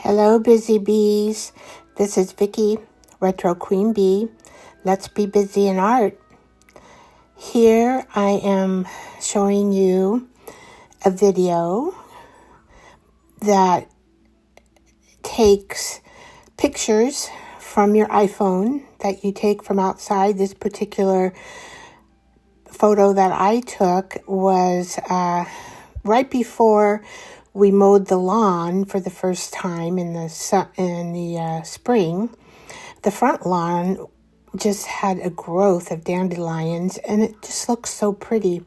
Hello, busy bees. This is Vicky, Retro Queen Bee. Let's be busy in art. Here I am showing you a video that takes pictures from your iPhone that you take from outside. This particular photo that I took was right before we mowed the lawn for the first time in the spring. The front lawn just had a growth of dandelions, and it just looks so pretty.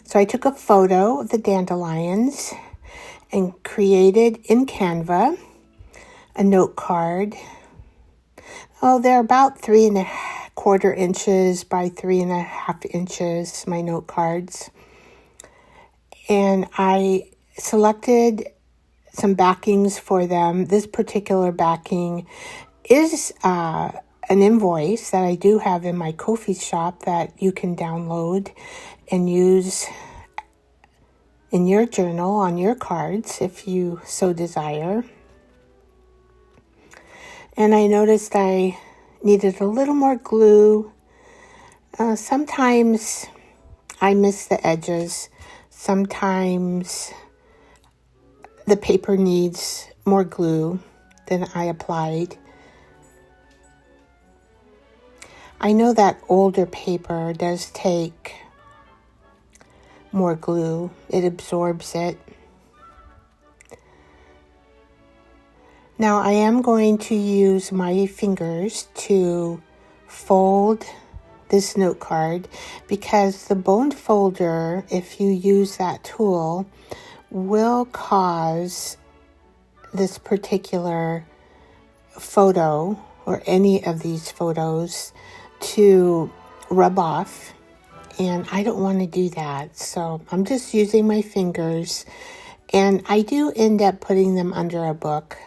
So I took a photo of the dandelions and created in Canva a note card. Oh, they're about 3¼ inches by 3½ inches, my note cards. And I selected some backings for them. This particular backing is an invoice that I do have in my Ko-fi shop that you can download and use in your journal on your cards if you so desire. And I noticed I needed a little more glue. Sometimes I miss the edges. Sometimes the paper needs more glue than I applied. I know that older paper does take more glue. It absorbs it. Now I am going to use my fingers to fold this note card because the bone folder, if you use that tool, will cause this particular photo or any of these photos to rub off, and I don't want to do that. So I'm just using my fingers, and I do end up putting them under a book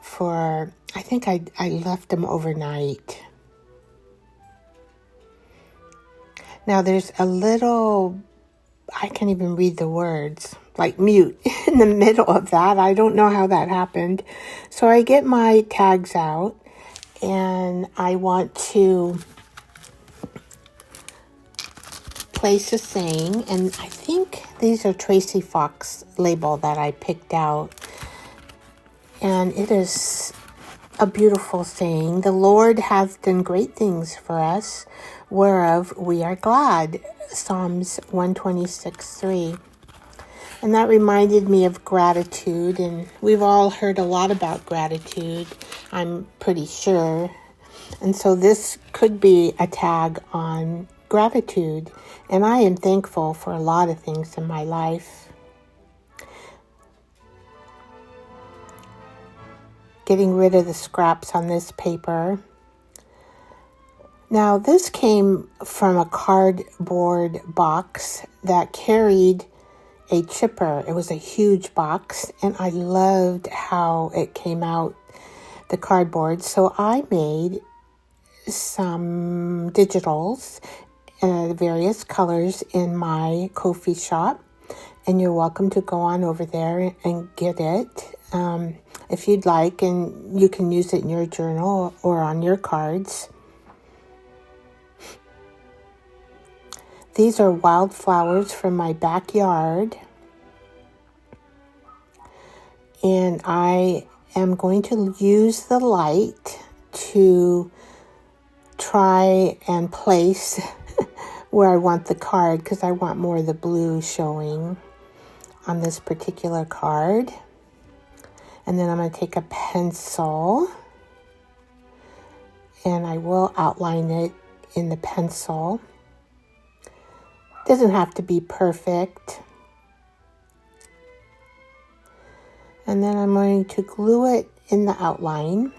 for, I think I left them overnight. Now there's a little, I can't even read the words, like mute in the middle of that. I don't know how that happened. So I get my tags out and I want to place a saying. And I think these are Tracy Fox label that I picked out. And it is a beautiful saying. The Lord hath done great things for us, whereof we are glad. Psalms 126:3. And that reminded me of gratitude, and we've all heard a lot about gratitude, I'm pretty sure. And so this could be a tag on gratitude, and I am thankful for a lot of things in my life. Getting rid of the scraps on this paper. Now, this came from a cardboard box that carried a chipper. It was a huge box, and I loved how it came out, the cardboard. So I made some digitals, various colors in my Ko-fi shop, and you're welcome to go on over there and get it if you'd like, and you can use it in your journal or on your cards. These are wildflowers from my backyard, and I am going to use the light to try and place where I want the card, because I want more of the blue showing on this particular card. And then I'm going to take a pencil, and I will outline it in the pencil. Doesn't have to be perfect. And then I'm going to glue it in the outline.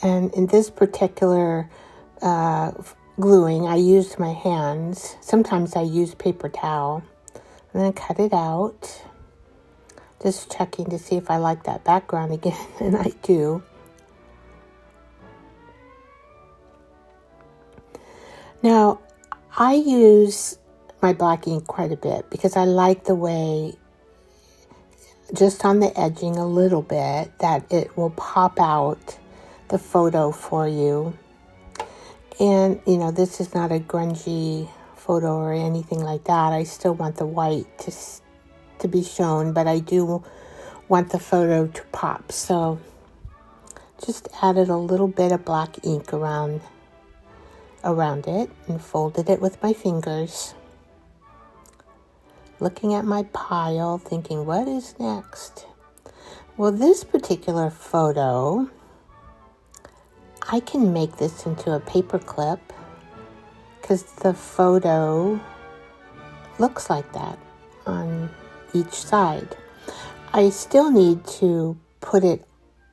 And in this particular gluing, I used my hands. Sometimes I use paper towel. And then cut it out Just checking to see if I like that background again, and I do. Now, I use my black ink quite a bit because I like the way, just on the edging a little bit, that it will pop out the photo for you. And, this is not a grungy photo or anything like that. I still want the white to be shown, but I do want the photo to pop. So just added a little bit of black ink around it and folded it with my fingers. Looking at my pile, thinking, what is next? Well, this particular photo, I can make this into a paper clip because the photo looks like that on each side. I still need to put it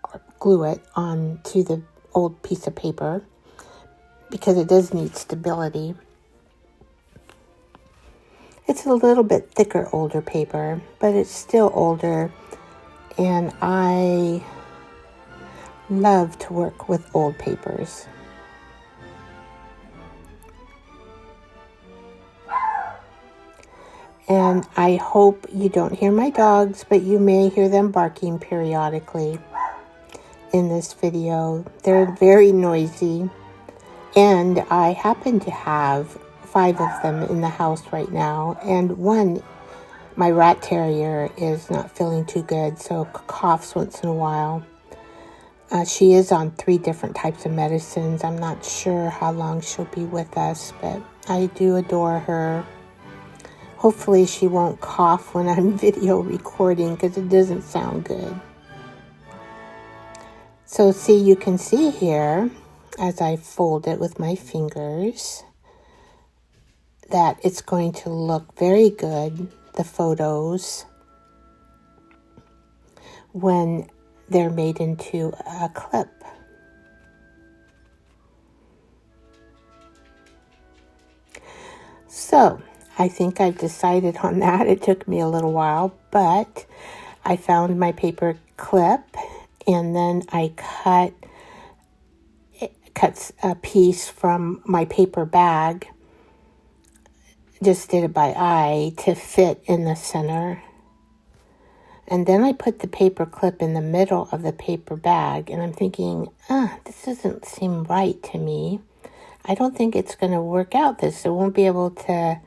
or glue it onto the old piece of paper because it does need stability. It's a little bit thicker, older paper, but it's still older, and I love to work with old papers. And I hope you don't hear my dogs, but you may hear them barking periodically in this video. They're very noisy, and I happen to have 5 of them in the house right now, and one, my rat terrier, is not feeling too good, so coughs once in a while. She is on 3 different types of medicines. I'm not sure how long she'll be with us, but I do adore her. Hopefully she won't cough when I'm video recording because it doesn't sound good. So you can see here, as I fold it with my fingers, that it's going to look very good, the photos, when they're made into a clip. So I think I've decided on that. It took me a little while, but I found my paper clip, and then I cut a piece from my paper bag. Just did it by eye to fit in the center. And then I put the paper clip in the middle of the paper bag, and I'm thinking, this doesn't seem right to me. I don't think it's going to work out this. It won't be able to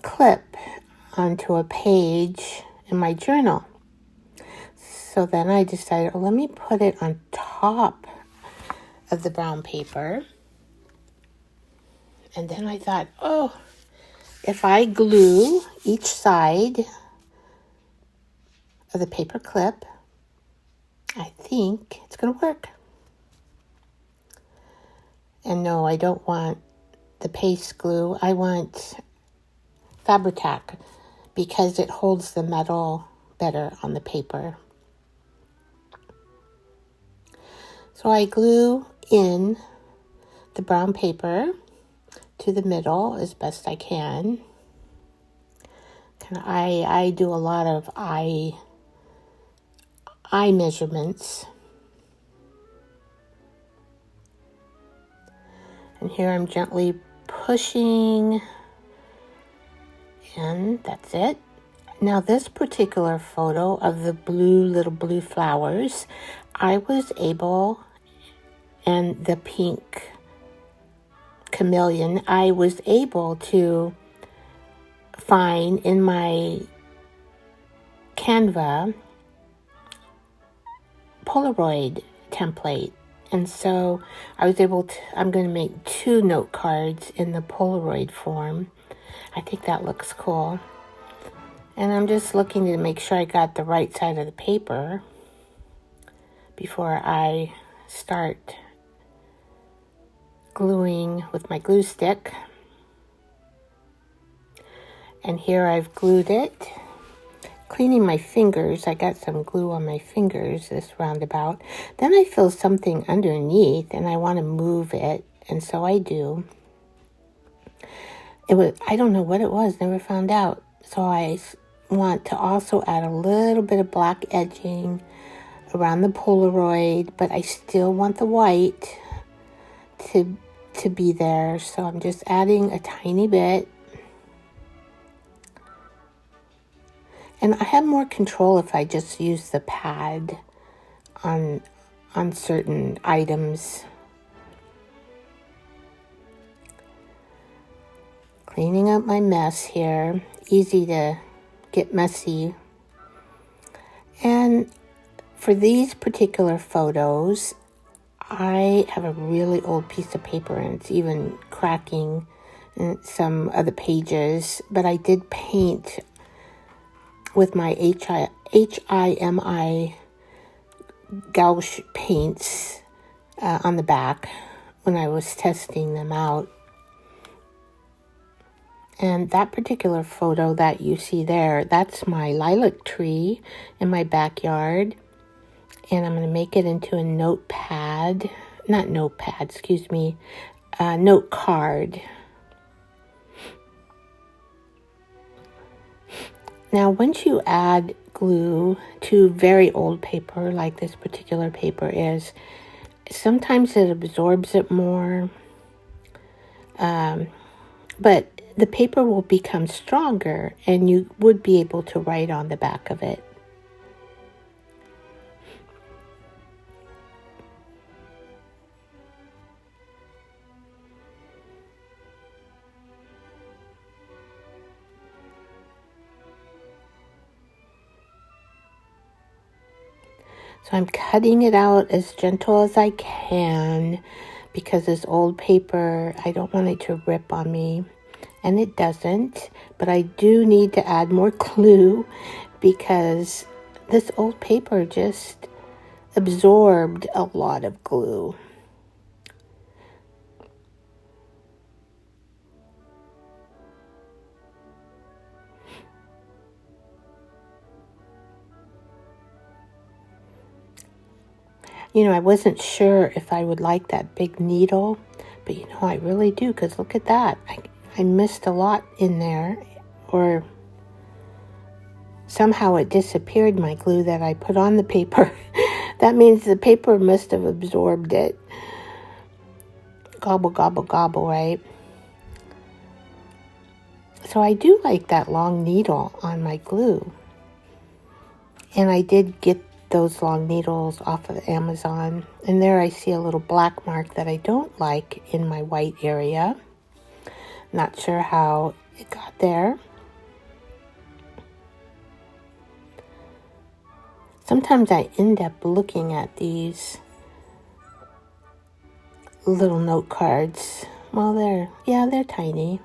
clip onto a page in my journal. So then I decided, let me put it on top of the brown paper. And then I thought, if I glue each side of the paper clip, I think it's going to work. And no, I don't want the paste glue. I want Fabri-Tac because it holds the metal better on the paper. So I glue in the brown paper to the middle as best I can. I do a lot of eye measurements. And here I'm gently pushing, and that's it. Now this particular photo of the little blue flowers, I was able, and the pink chameleon, I was able to find in my Canva Polaroid template. And so I was able to, I'm going to make 2 note cards in the Polaroid form. I think that looks cool. And I'm just looking to make sure I got the right side of the paper before I start gluing with my glue stick. And here I've glued it. Cleaning my fingers, I got some glue on my fingers this roundabout. Then I feel something underneath and I want to move it, and so I do. I don't know what it was, never found out. So I want to also add a little bit of black edging around the Polaroid, but I still want the white to be there. So I'm just adding a tiny bit. And I have more control if I just use the pad on certain items. Cleaning up my mess here. Easy to get messy. And for these particular photos, I have a really old piece of paper and it's even cracking in some of the pages, but I did paint with my HIMI gouache paints on the back when I was testing them out. And that particular photo that you see there, that's my lilac tree in my backyard. And I'm going to make it into a note card. Now, once you add glue to very old paper, like this particular paper is, sometimes it absorbs it more. But the paper will become stronger and you would be able to write on the back of it. So I'm cutting it out as gentle as I can because this old paper, I don't want it to rip on me. And it doesn't, but I do need to add more glue because this old paper just absorbed a lot of glue. You know, I wasn't sure if I would like that big needle, but you know, I really do, because look at that. I missed a lot in there, or somehow it disappeared, my glue that I put on the paper. That means the paper must have absorbed it. Gobble, gobble, gobble, right? So I do like that long needle on my glue. And I did get those long needles off of Amazon. And there I see a little black mark that I don't like in my white area. Not sure how it got there. Sometimes I end up looking at these little note cards. Well, they're tiny.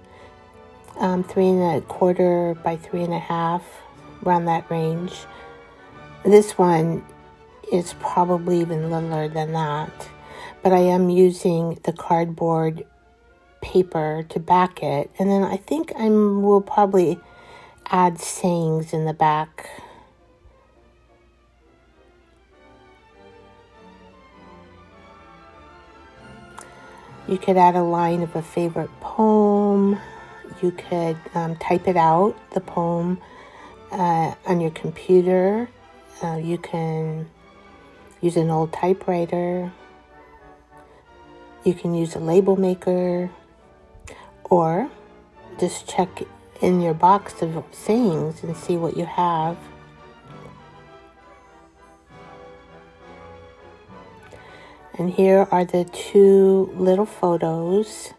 3¼ by 3½, around that range. This one is probably even littler than that, but I am using the cardboard paper to back it, and then I think I will probably add sayings in the back. You could add a line of a favorite poem. You could type it out, the poem, on your computer. You can use an old typewriter. You can use a label maker, or just check in your box of sayings and see what you have. And here are the two little photos.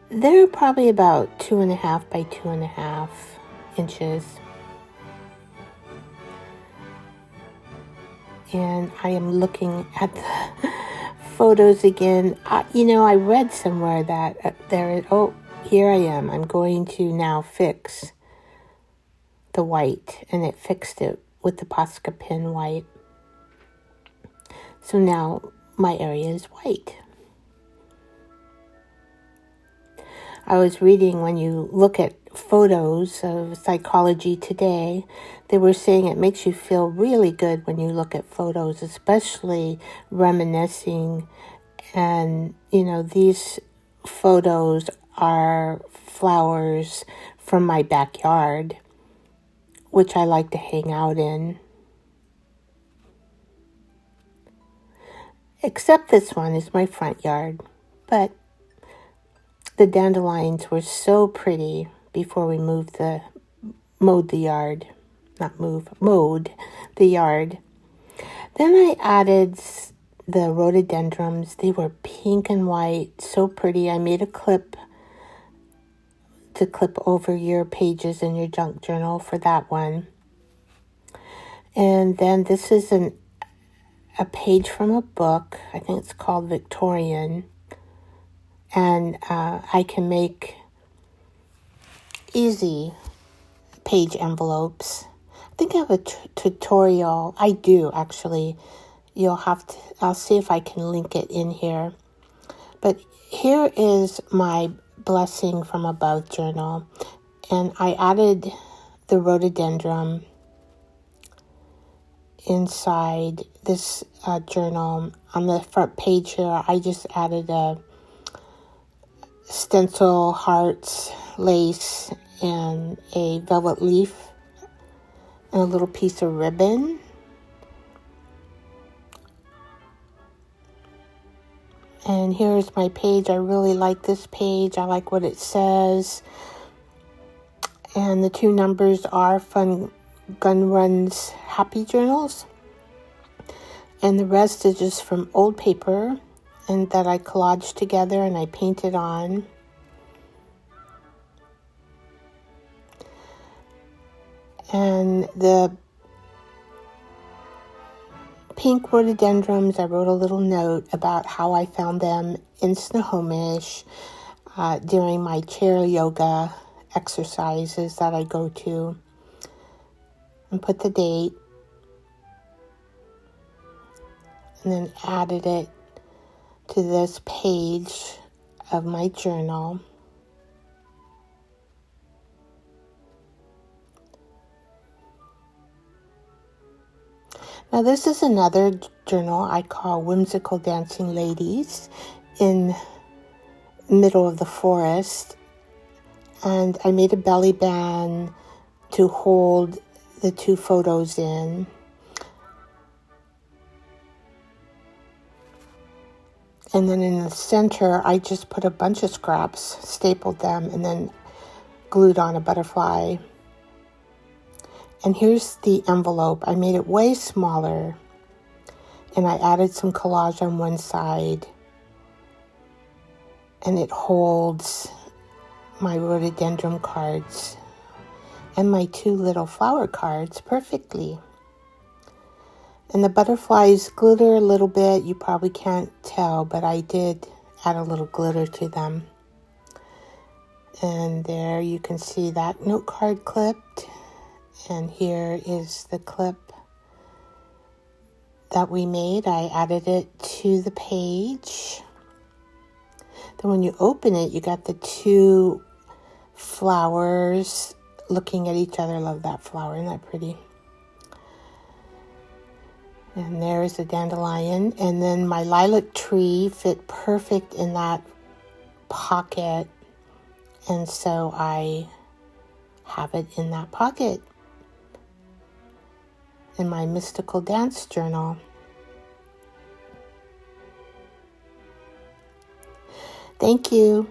They're probably about 2½ by 2½ inches. And I am looking at the photos again. I read somewhere that here I am. I'm going to now fix the white, and it fixed it with the Posca pen white. So now my area is white. I was reading, when you look at photos of Psychology Today, they were saying it makes you feel really good when you look at photos, especially reminiscing. And, these photos are flowers from my backyard which I like to hang out in. Except this one is my front yard. But the dandelions were so pretty before we mowed the yard. Mowed the yard. Then I added the rhododendrons. They were pink and white, so pretty. I made a clip to clip over your pages in your junk journal for that one. And then this is a page from a book. I think it's called Victorian. And I can make easy page envelopes. I think I have a tutorial. I do, actually. I'll see if I can link it in here. But here is my Blessing from Above journal. And I added the rhododendron inside this journal. On the front page here, I just added a stencil, hearts, lace, and a velvet leaf, and a little piece of ribbon. And here's my page. I really like this page. I like what it says. And the 2 numbers are Fun Gun Run's Happy Journals. And the rest is just from old paper and that I collaged together and I painted on. And the pink rhododendrons, I wrote a little note about how I found them in Snohomish during my chair yoga exercises that I go to, and put the date, and then added it to this page of my journal. Now this is another journal I call Whimsical Dancing Ladies in the middle of the forest. And I made a belly band to hold the 2 photos in. And then in the center, I just put a bunch of scraps, stapled them, and then glued on a butterfly. And here's the envelope. I made it way smaller. And I added some collage on one side. And it holds my rhododendron cards and my 2 little flower cards perfectly. And the butterflies glitter a little bit. You probably can't tell, but I did add a little glitter to them. And there you can see that note card clipped. And here is the clip that we made. I added it to the page. Then when you open it, you got the 2 flowers looking at each other. Love that flower. Isn't that pretty? And there's the dandelion. And then my lilac tree fit perfect in that pocket. And so I have it in that pocket in my mystical dance journal. Thank you.